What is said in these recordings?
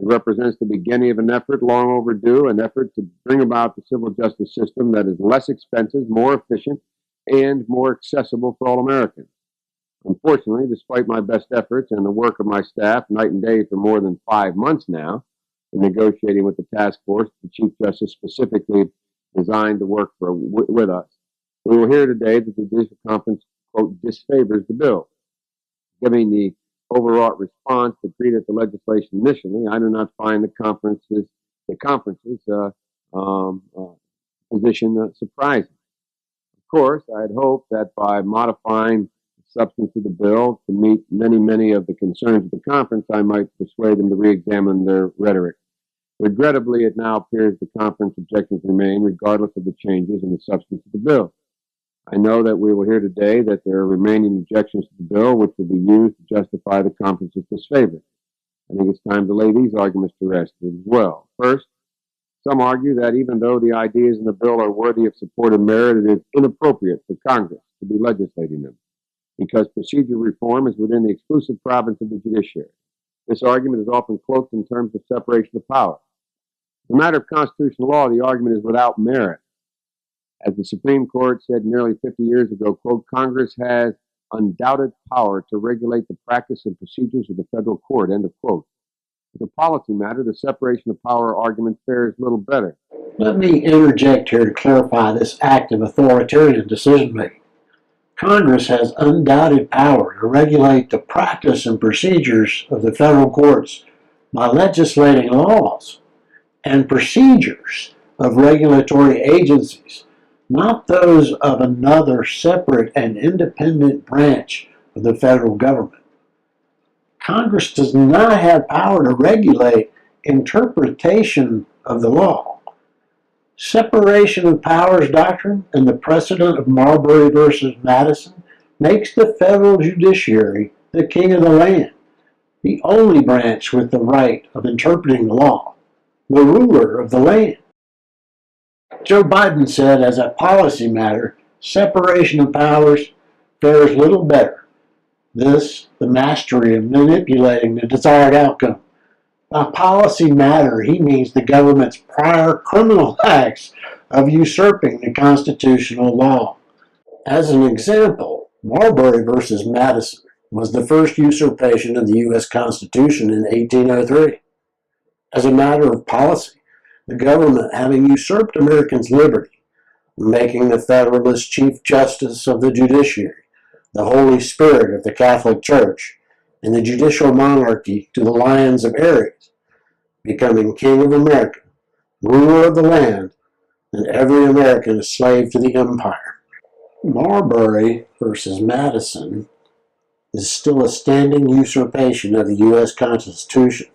It represents the beginning of an effort long overdue, an effort to bring about the civil justice system that is less expensive, more efficient, and more accessible for all Americans. Unfortunately, despite my best efforts and the work of my staff night and day for more than 5 months now, in negotiating with the task force, the Chief Justice specifically designed to work with us, we will hear today that the Judicial Conference, quote, disfavors the bill. Given the overwrought response to Critic the legislation initially, I do not find the conference's position surprising. Of course, I had hoped that by modifying the substance of the bill to meet many of the concerns of the conference, I might persuade them to re-examine their rhetoric. Regrettably, it now appears the conference objections remain regardless of the changes in the substance of the bill. I know that we will hear today that there are remaining objections to the bill which will be used to justify the conference's disfavor. I think it's time to lay these arguments to rest as well. First, some argue that even though the ideas in the bill are worthy of support and merit, it is inappropriate for Congress to be legislating them because procedural reform is within the exclusive province of the judiciary. This argument is often cloaked in terms of separation of power. As a matter of constitutional law, the argument is without merit. As the Supreme Court said nearly 50 years ago, quote, Congress has undoubted power to regulate the practice and procedures of the federal court, end of quote. As a policy matter, the separation of power argument fares little better. Let me interject here to clarify this act of authoritarian decision-making. Congress has undoubted power to regulate the practice and procedures of the federal courts by legislating laws and procedures of regulatory agencies, not those of another separate and independent branch of the federal government. Congress does not have power to regulate interpretation of the law. Separation of powers doctrine and the precedent of Marbury versus Madison makes the federal judiciary the king of the land, the only branch with the right of interpreting the law, the ruler of the land. Joe Biden said, as a policy matter, separation of powers fares little better. This, the mastery of manipulating the desired outcome. By policy matter, he means the government's prior criminal acts of usurping the constitutional law. As an example, Marbury versus Madison was the first usurpation of the U.S. Constitution in 1803. As a matter of policy, the government having usurped Americans' liberty, making the Federalist Chief Justice of the judiciary, the Holy Spirit of the Catholic Church, and the judicial monarchy to the Lions of Aries, becoming King of America, ruler of the land, and every American a slave to the empire. Marbury versus Madison is still a standing usurpation of the U.S. Constitution,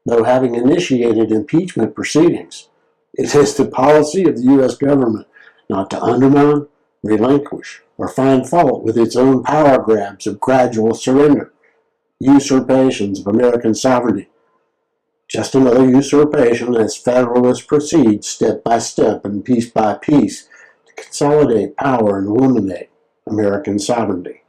though having initiated impeachment proceedings. It is the policy of the U.S. government not to undermine, relinquish, or find fault with its own power grabs of gradual surrender, usurpations of American sovereignty. Just another usurpation as Federalists proceed step by step and piece by piece to consolidate power and eliminate American sovereignty.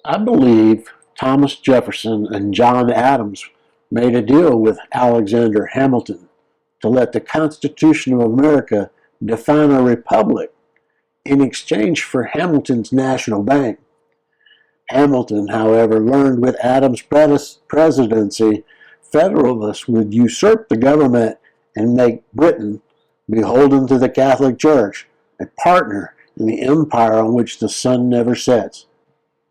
I believe Thomas Jefferson and John Adams made a deal with Alexander Hamilton to let the Constitution of America define a republic in exchange for Hamilton's national bank. Hamilton, however, learned with Adams' presidency, Federalists would usurp the government and make Britain beholden to the Catholic Church, a partner in the empire on which the sun never sets.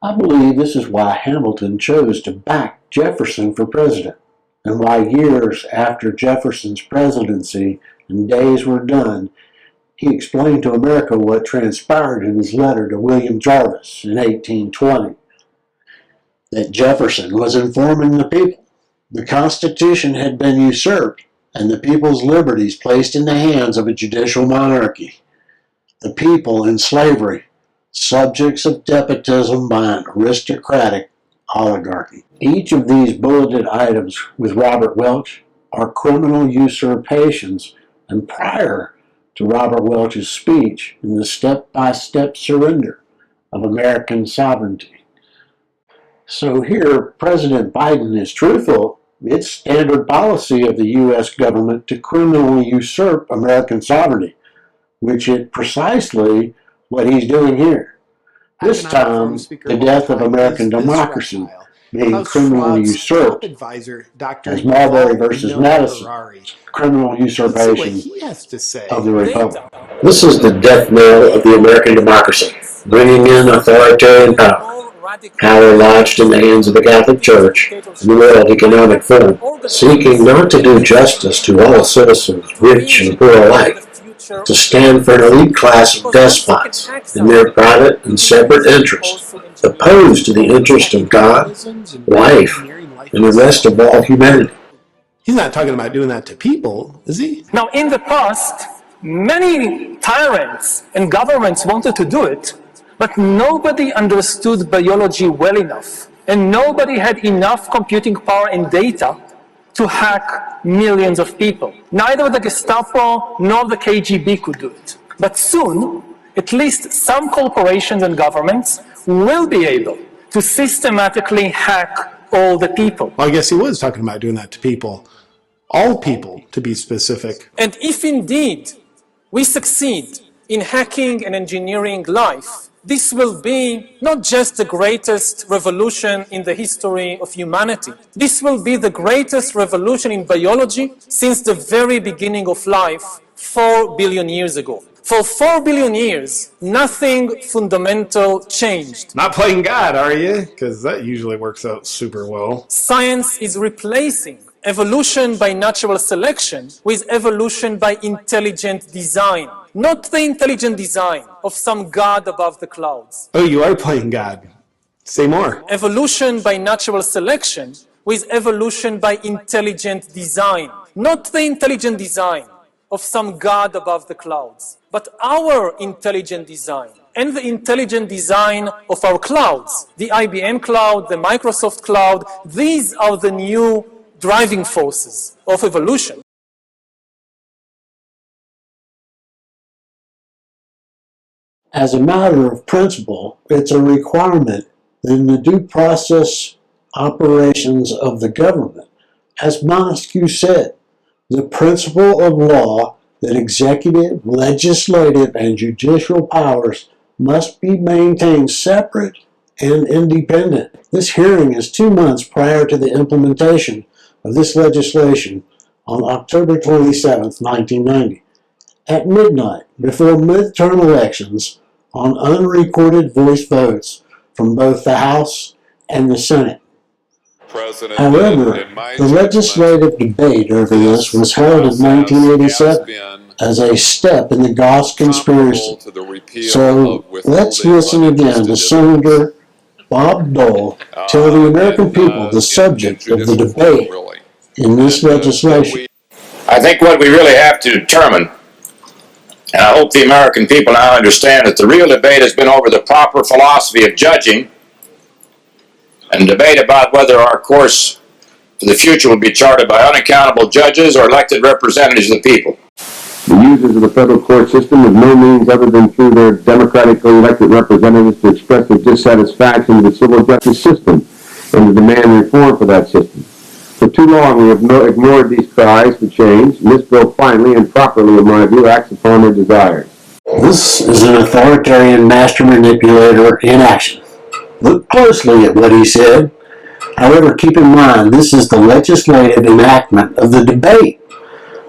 I believe this is why Hamilton chose to back Jefferson for president, and why years after Jefferson's presidency and days were done, he explained to America what transpired in his letter to William Jarvis in 1820, that Jefferson was informing the people the Constitution had been usurped and the people's liberties placed in the hands of a judicial monarchy, the people in slavery, subjects of despotism by an aristocratic oligarchy. Each of these bulleted items with Robert Welch are criminal usurpations, and prior to Robert Welch's speech in the step-by-step surrender of American sovereignty. So here, President Biden is truthful It's standard policy of the U.S. government to criminally usurp American sovereignty, which is precisely what he's doing here. This time, the death of American democracy being criminally usurped as Marbury versus Madison, criminal usurpation of the Republic. This is the death knell of the American democracy, bringing in authoritarian power lodged in the hands of the Catholic Church and the World Economic Forum, seeking not to do justice to all citizens, rich and poor alike, to stand for an elite class of despots in their private and separate interests, opposed to the interest of God, life, and the rest of all humanity. He's not talking about doing that to people, is he? Now, in the past, many tyrants and governments wanted to do it, but nobody understood biology well enough, and nobody had enough computing power and data to hack millions of people. Neither the Gestapo nor the KGB could do it. But soon, at least some corporations and governments will be able to systematically hack all the people. Well, I guess he was talking about doing that to people. All people, to be specific. And if indeed we succeed in hacking and engineering life, this will be not just the greatest revolution in the history of humanity. This will be the greatest revolution in biology since the very beginning of life 4 billion years ago. For 4 billion years, nothing fundamental changed. Not playing God, are you? Because that usually works out super well. Science is replacing evolution by natural selection with evolution by intelligent design. Not the intelligent design of some god above the clouds. Oh, you are playing God. Say more. Evolution by natural selection with evolution by intelligent design. Not the intelligent design of some god above the clouds, but our intelligent design and the intelligent design of our clouds. The IBM cloud, the Microsoft cloud, these are the new driving forces of evolution. As a matter of principle, it's a requirement in the due process operations of the government. As Montesquieu said, the principle of law that executive, legislative, and judicial powers must be maintained separate and independent. This hearing is 2 months prior to the implementation of this legislation on October 27, 1990. At midnight, before midterm elections, on unrecorded voice votes from both the House and the Senate. However, the legislative debate over this was held in 1987 as a step in the Goss conspiracy. So let's listen again to Senator Bob Dole tell the American people the subject of the debate in this legislation. I think what we really have to determine, and I hope the American people now understand, that the real debate has been over the proper philosophy of judging and debate about whether our course for the future will be charted by unaccountable judges or elected representatives of the people. The users of the federal court system have no means other than through their democratically elected representatives to express their dissatisfaction with the civil justice system and to demand reform for that system. For too long we have ignored these cries for change, and this bill finally and properly, in my view, acts upon their desires. This is an authoritarian master manipulator in action. Look closely at what he said. However, keep in mind, this is the legislative enactment of the debate.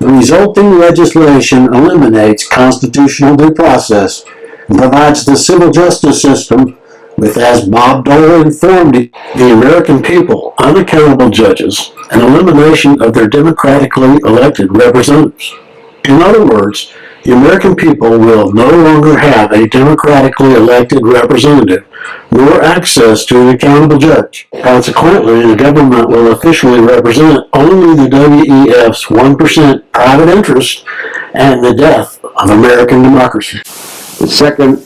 The resulting legislation eliminates constitutional due process and provides the civil justice system with, as Bob Dole informed the American people, unaccountable judges and elimination of their democratically elected representatives. In other words, the American people will no longer have a democratically elected representative nor access to an accountable judge. Consequently, the government will officially represent only the WEF's 1% private interest and the death of American democracy. The second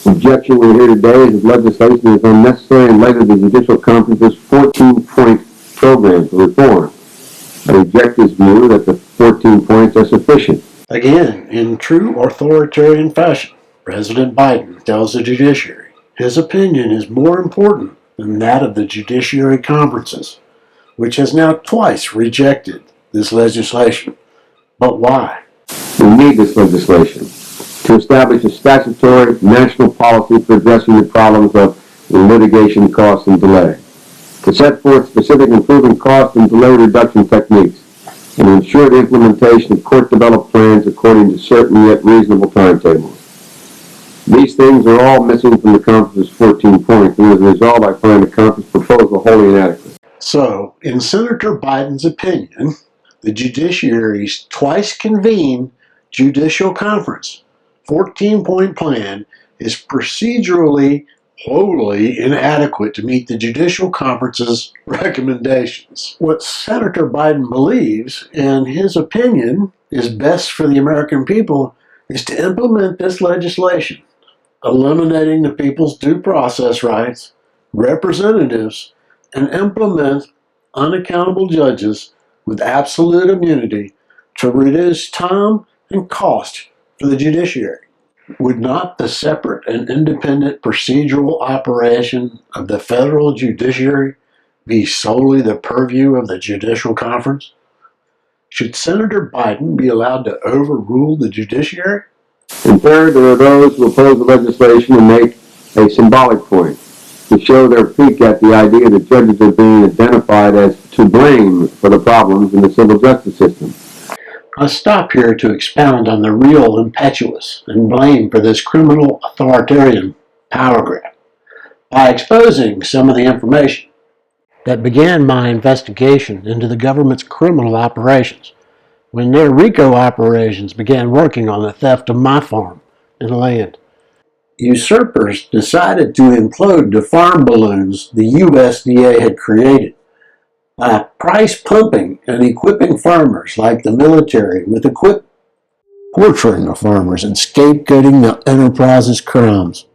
objection we hear today is that legislation is unnecessary in light of the Judicial Conference's 14-point program for reform. I reject this view that the 14 points are sufficient. Again, in true authoritarian fashion, President Biden tells the judiciary his opinion is more important than that of the judiciary conferences. which has now twice rejected this legislation. But why? We need this legislation to establish a statutory national policy for addressing the problems of litigation costs and delay, to set forth specific improving cost and delay reduction techniques, and ensure the implementation of court-developed plans according to certain yet reasonable timetables. These things are all missing from the conference's 14 points, and as a result, I find the conference proposal wholly inadequate. So, in Senator Biden's opinion, the judiciary's twice convened Judicial Conference 14-point plan is procedurally wholly inadequate to meet the Judicial Conference's recommendations. What Senator Biden believes, in his opinion, is best for the American people is to implement this legislation, eliminating the people's due process rights, representatives, and implement unaccountable judges with absolute immunity to reduce time and cost for the judiciary. Would not the separate and independent procedural operation of the federal judiciary be solely the purview of the Judicial Conference? Should Senator Biden be allowed to overrule the judiciary? And third, there are those who oppose the legislation and make a symbolic point to show their pique at the idea that judges are being identified as to blame for the problems in the civil justice system. I'll stop here to expound on the real impetus and blame for this criminal authoritarian power grab by exposing some of the information that began my investigation into the government's criminal operations when their RICO operations began working on the theft of my farm and land. Usurpers decided to implode the farm balloons the USDA had created by price pumping and equipping farmers like the military with equipment, torturing the farmers and scapegoating the enterprise's crimes,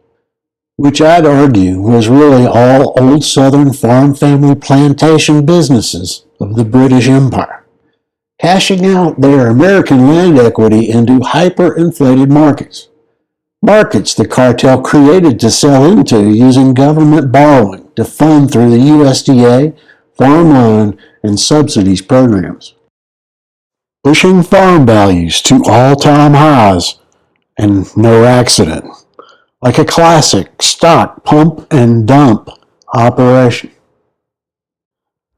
which I'd argue was really all old Southern farm family plantation businesses of the British Empire, cashing out their American land equity into hyperinflated markets. Markets the cartel created to sell into using government borrowing to fund through the USDA, farm loan, and subsidies programs, pushing farm values to all-time highs, and no accident, like a classic stock pump and dump operation.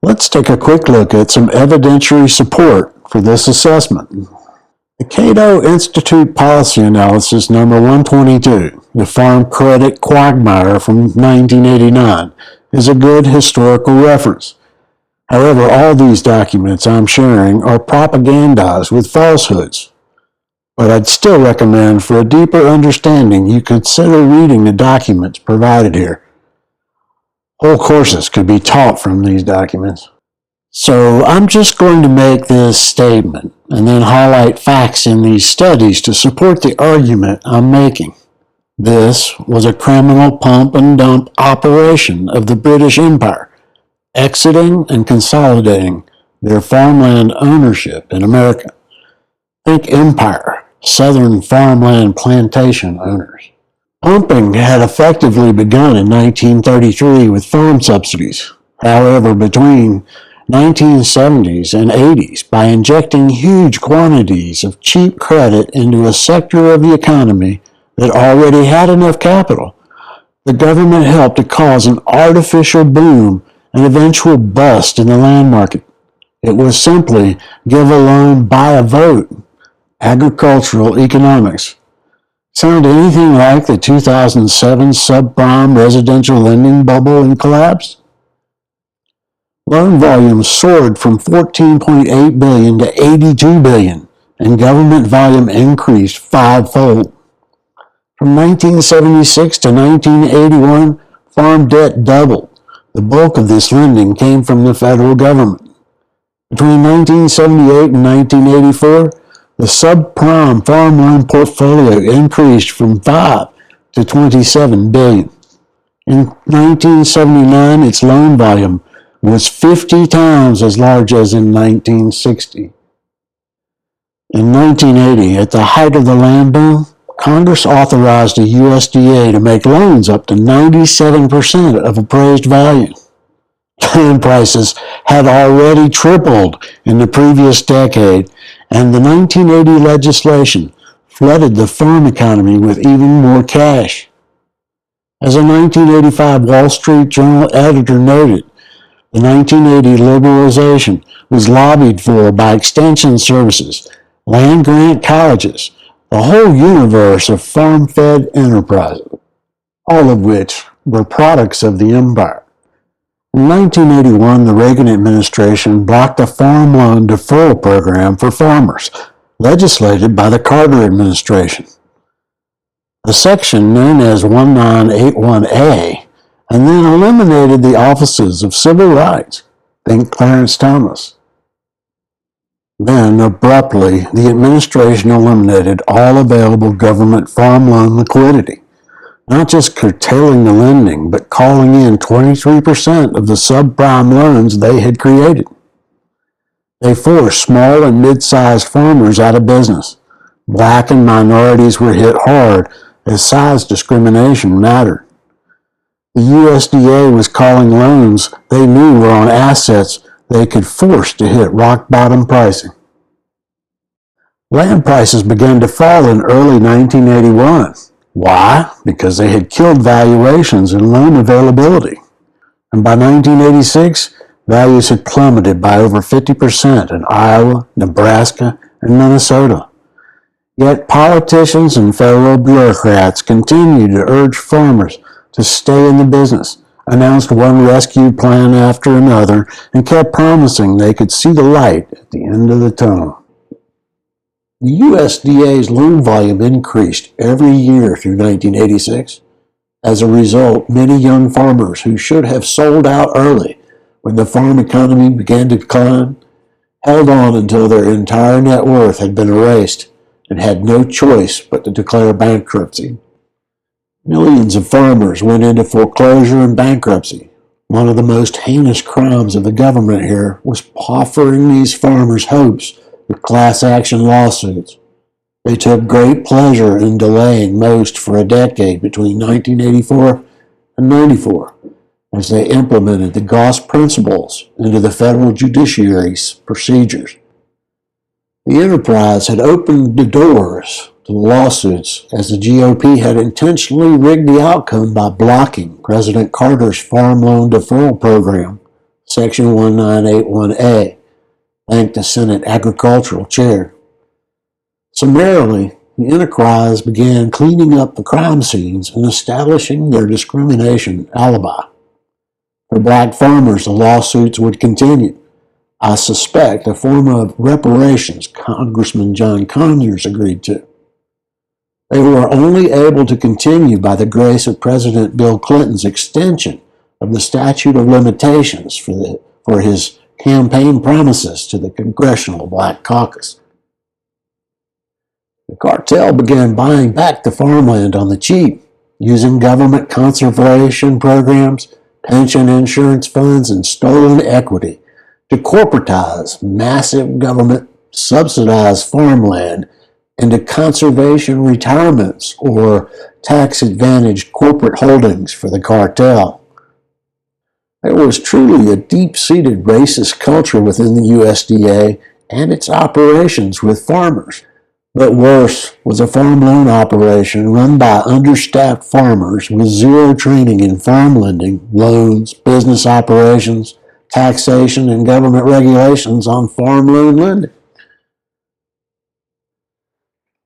Let's take a quick look at some evidentiary support for this assessment. The Cato Institute Policy Analysis number 122, the Farm Credit Quagmire from 1989, is a good historical reference. However, all these documents I'm sharing are propagandized with falsehoods. But I'd still recommend, for a deeper understanding, you consider reading the documents provided here. Whole courses could be taught from these documents. So I'm just going to make this statement and then highlight facts in these studies to support the argument I'm making. This was a criminal pump and dump operation of the British Empire, exiting and consolidating their farmland ownership in America. Think empire, Southern farmland plantation owners. Pumping had effectively begun in 1933 with farm subsidies. However, between 1970s and 80s, by injecting huge quantities of cheap credit into a sector of the economy that already had enough capital, the government helped to cause an artificial boom and eventual bust in the land market. It was simply give a loan, buy a vote. Agricultural economics. Sound anything like the 2007 subprime residential lending bubble and collapse? Loan volume soared from $14.8 billion to $82 billion, and government volume increased fivefold. From 1976 to 1981, farm debt doubled. The bulk of this lending came from the federal government. Between 1978 and 1984, the subprime farm loan portfolio increased from $5 to $27 billion. In 1979, its loan volume was 50 times as large as in 1960. In 1980, at the height of the land boom, Congress authorized the USDA to make loans up to 97% of appraised value. Land prices had already tripled in the previous decade, and the 1980 legislation flooded the farm economy with even more cash. As a 1985 Wall Street Journal editor noted, the 1980 liberalization was lobbied for by extension services, land-grant colleges, the whole universe of farm-fed enterprises, all of which were products of the empire. In 1981, the Reagan administration blocked a farm loan deferral program for farmers, legislated by the Carter administration. A section known as 1981A, and then eliminated the offices of civil rights. Think Clarence Thomas. Then, abruptly, the administration eliminated all available government farm loan liquidity, not just curtailing the lending, but calling in 23% of the subprime loans they had created. They forced small and mid-sized farmers out of business. Black and minorities were hit hard as size discrimination mattered. The USDA was calling loans they knew were on assets they could force to hit rock-bottom pricing. Land prices began to fall in early 1981. Why? Because they had killed valuations and loan availability. And by 1986, values had plummeted by over 50% in Iowa, Nebraska, and Minnesota. Yet politicians and federal bureaucrats continued to urge farmers to stay in the business, announced one rescue plan after another, and kept promising they could see the light at the end of the tunnel. The USDA's loan volume increased every year through 1986. As a result, many young farmers who should have sold out early when the farm economy began to decline held on until their entire net worth had been erased and had no choice but to declare bankruptcy. Millions of farmers went into foreclosure and bankruptcy. One of the most heinous crimes of the government here was offering these farmers hopes with class action lawsuits. They took great pleasure in delaying most for a decade between 1984 and 94 as they implemented the Gauss principles into the federal judiciary's procedures. The enterprise had opened the doors to the lawsuits as the GOP had intentionally rigged the outcome by blocking President Carter's farm loan deferral program, Section 1981A, thanked to Senate Agricultural Chair. Summarily, the enterprise began cleaning up the crime scenes and establishing their discrimination alibi. For black farmers, the lawsuits would continue. I suspect a form of reparations Congressman John Conyers agreed to. They were only able to continue by the grace of President Bill Clinton's extension of the statute of limitations for his campaign promises to the Congressional Black Caucus. The cartel began buying back the farmland on the cheap, using government conservation programs, pension insurance funds, and stolen equity to corporatize massive government subsidized farmland into conservation retirements or tax-advantaged corporate holdings for the cartel. There was truly a deep-seated racist culture within the USDA and its operations with farmers. But worse was a farm loan operation run by understaffed farmers with zero training in farm lending, loans, business operations, taxation, and government regulations on farm loan lending.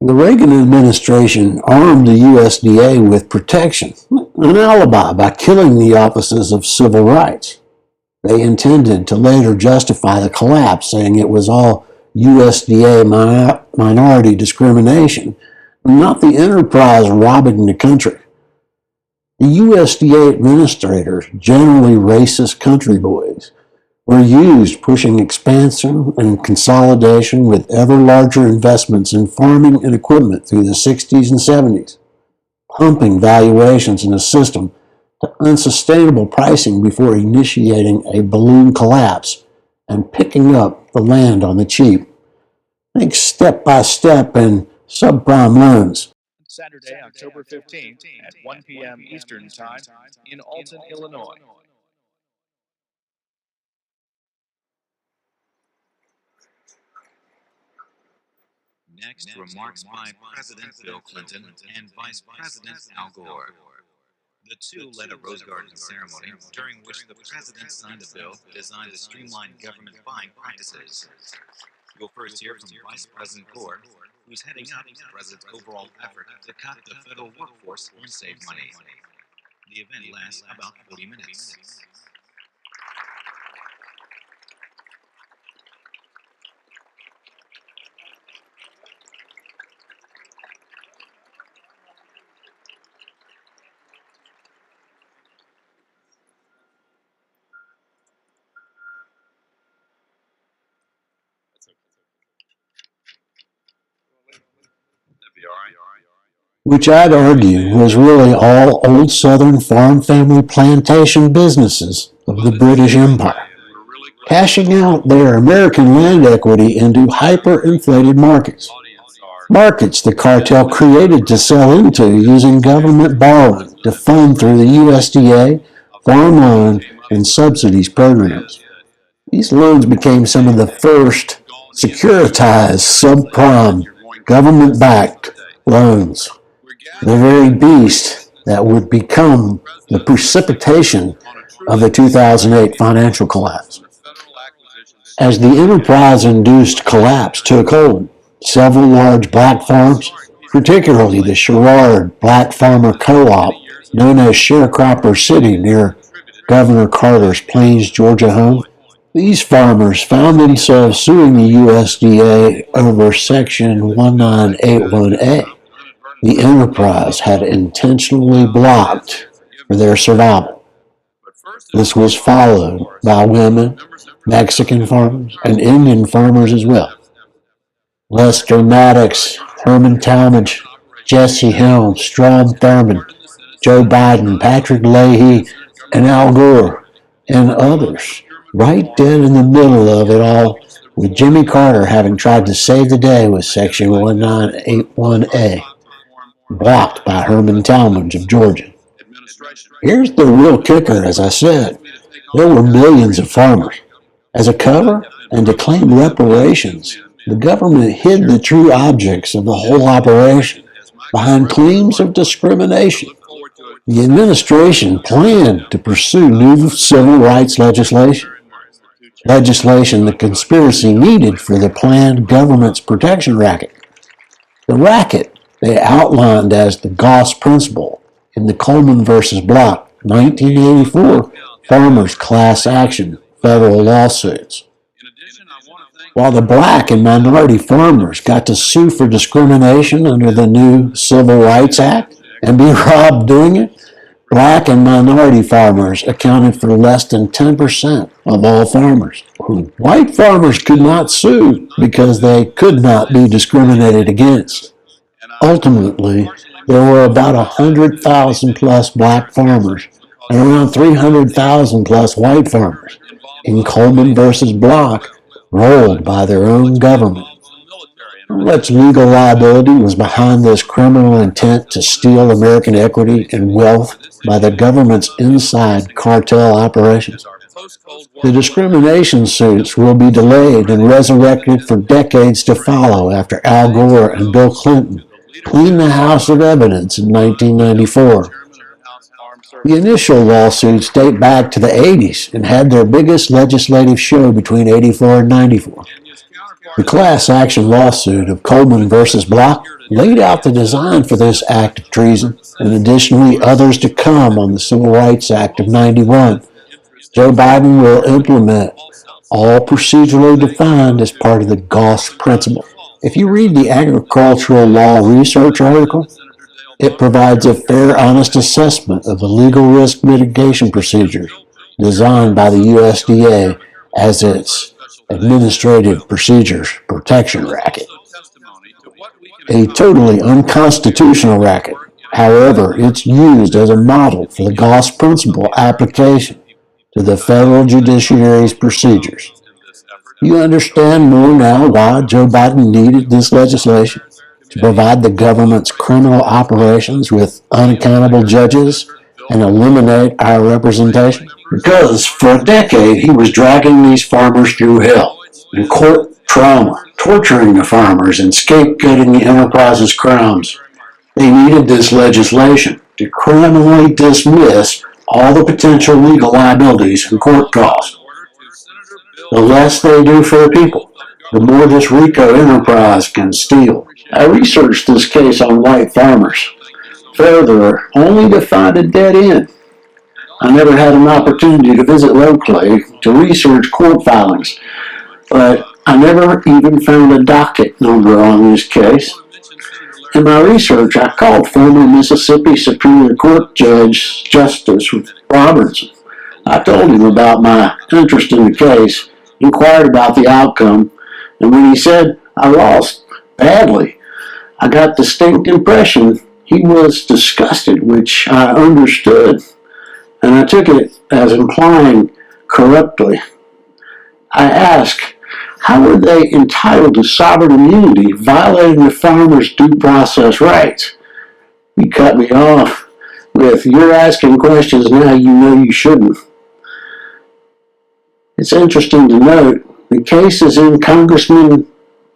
The Reagan administration armed the USDA with protection, an alibi by killing the offices of civil rights. They intended to later justify the collapse, saying it was all USDA minority discrimination, not the enterprise robbing the country. The USDA administrators, generally racist country boys, were used pushing expansion and consolidation with ever larger investments in farming and equipment through the 60s and 70s, pumping valuations in the system to unsustainable pricing before initiating a balloon collapse and picking up the land on the cheap. Think step by step and subprime loans. Saturday, October 15th at 1 p.m. Eastern Time in Alton, Illinois. Next, remarks by President Bill Clinton and Vice President Al Gore. The two led a Rose Garden ceremony during which the president signed a bill designed to streamline government buying practices. You'll first hear from Vice President Gore, who's heading up the president's overall effort to cut the federal workforce and save money. The event lasts about 40 minutes. Which I'd argue was really all old Southern farm family plantation businesses of the British Empire, cashing out their American land equity into hyperinflated markets. Markets the cartel created to sell into using government borrowing to fund through the USDA, farm loan, and subsidies programs. These loans became some of the first securitized subprime government-backed loans. The very beast that would become the precipitation of the 2008 financial collapse. As the enterprise-induced collapse took hold, several large black farms, particularly the Sherrard Black Farmer Co-op, known as Sharecropper City near Governor Carter's Plains, Georgia home, these farmers found themselves suing the USDA over Section 1981A. The enterprise had intentionally blocked for their survival. This was followed by women, Mexican farmers, and Indian farmers as well. Lester Maddox, Herman Talmadge, Jesse Helms, Strom Thurmond, Joe Biden, Patrick Leahy, and Al Gore, and others, right dead in the middle of it all, with Jimmy Carter having tried to save the day with Section 1981A. Blocked by Herman Talmadge of Georgia. Here's the real kicker, as I said. There were millions of farmers. As a cover and to claim reparations, the government hid the true objects of the whole operation behind claims of discrimination. The administration planned to pursue new civil rights legislation the conspiracy needed for the planned government's protection racket. The racket they outlined as the Goss Principle in the Coleman v. Block 1984 Farmers Class Action federal lawsuits. While the black and minority farmers got to sue for discrimination under the new Civil Rights Act and be robbed doing it, black and minority farmers accounted for less than 10% of all farmers. White farmers could not sue because they could not be discriminated against. Ultimately, there were about 100,000 plus black farmers and around 300,000 plus white farmers in Coleman versus Block, rolled by their own government. How much legal liability was behind this criminal intent to steal American equity and wealth by the government's inside cartel operations? The discrimination suits will be delayed and resurrected for decades to follow after Al Gore and Bill Clinton cleaned the house of evidence in 1994. The initial lawsuits date back to the 80s and had their biggest legislative show between 84 and 94. The class action lawsuit of Coleman versus Block laid out the design for this act of treason, and additionally others to come on the Civil Rights Act of 91. Joe Biden will implement, all procedurally defined as part of the Goss Principle. If you read the Agricultural Law Research article, it provides a fair, honest assessment of the legal risk mitigation procedures designed by the USDA as its Administrative Procedures Protection Racket. A totally unconstitutional racket. However, it's used as a model for the Goss Principle application to the federal judiciary's procedures. You understand more now why Joe Biden needed this legislation? To provide the government's criminal operations with unaccountable judges and eliminate our representation? Because for a decade he was dragging these farmers through hell and court trauma torturing the farmers and scapegoating the enterprise's crimes. They needed this legislation to criminally dismiss all the potential legal liabilities and court costs. The less they do for the people, the more this RICO enterprise can steal. I researched this case on white farmers, further, only to find a dead end. I never had an opportunity to visit locally to research court filings, but I never even found a docket number on this case. In my research, I called former Mississippi Superior Court Judge Justice Robertson. I told him about my interest in the case, inquired about the outcome, and when he said I lost badly, I got the distinct impression he was disgusted, which I understood, and I took it as implying corruptly. I asked, how were they entitled to sovereign immunity, violating the farmers' due process rights? He cut me off with, you're asking questions now you know you shouldn't. It's interesting to note, the case is in Congressman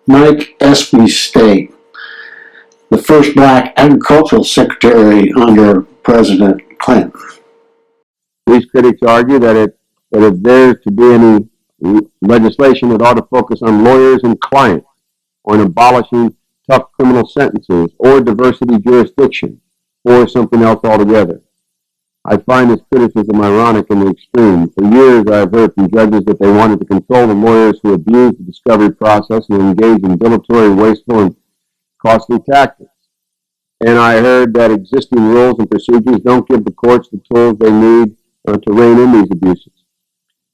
Mike Espy's state, the first black agricultural secretary under President Clinton. These critics argue that if there's to be any legislation, it ought to focus on lawyers and clients, on abolishing tough criminal sentences, or diversity jurisdiction, or something else altogether. I find this criticism ironic in the extreme. For years, I've heard from judges that they wanted to control the lawyers who abuse the discovery process and engage in dilatory, wasteful, and costly tactics. And I heard that existing rules and procedures don't give the courts the tools they need to rein in these abuses.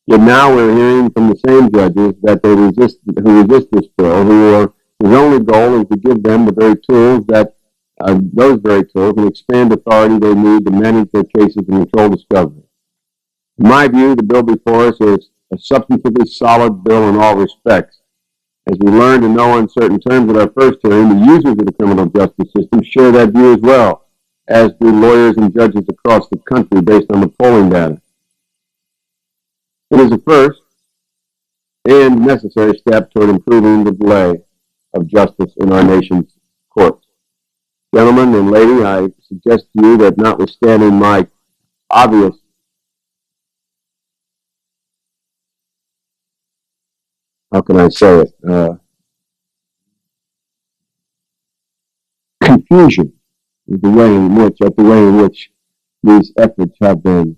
Yet now we're hearing from the same judges that who resist this bill, whose only goal is to give them the very tools those very tools and expand authority they need to manage their cases and control discovery. In my view, the bill before us is a substantively solid bill in all respects. As we learned in no uncertain terms at our first hearing, the users of the criminal justice system share that view as well, as do lawyers and judges across the country based on the polling data. It is a first and necessary step toward improving the delay of justice in our nation's courts. Gentlemen and lady, I suggest to you that notwithstanding my obvious confusion with the way in which these efforts have been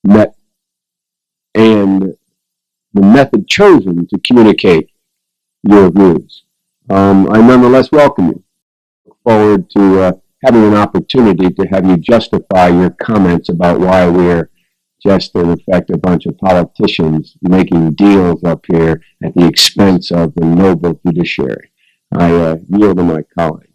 met and the method chosen to communicate your views. I nonetheless welcome you. Look forward to having an opportunity to have you justify your comments about why we're just, in effect, a bunch of politicians making deals up here at the expense of the noble judiciary. I yield to my colleague.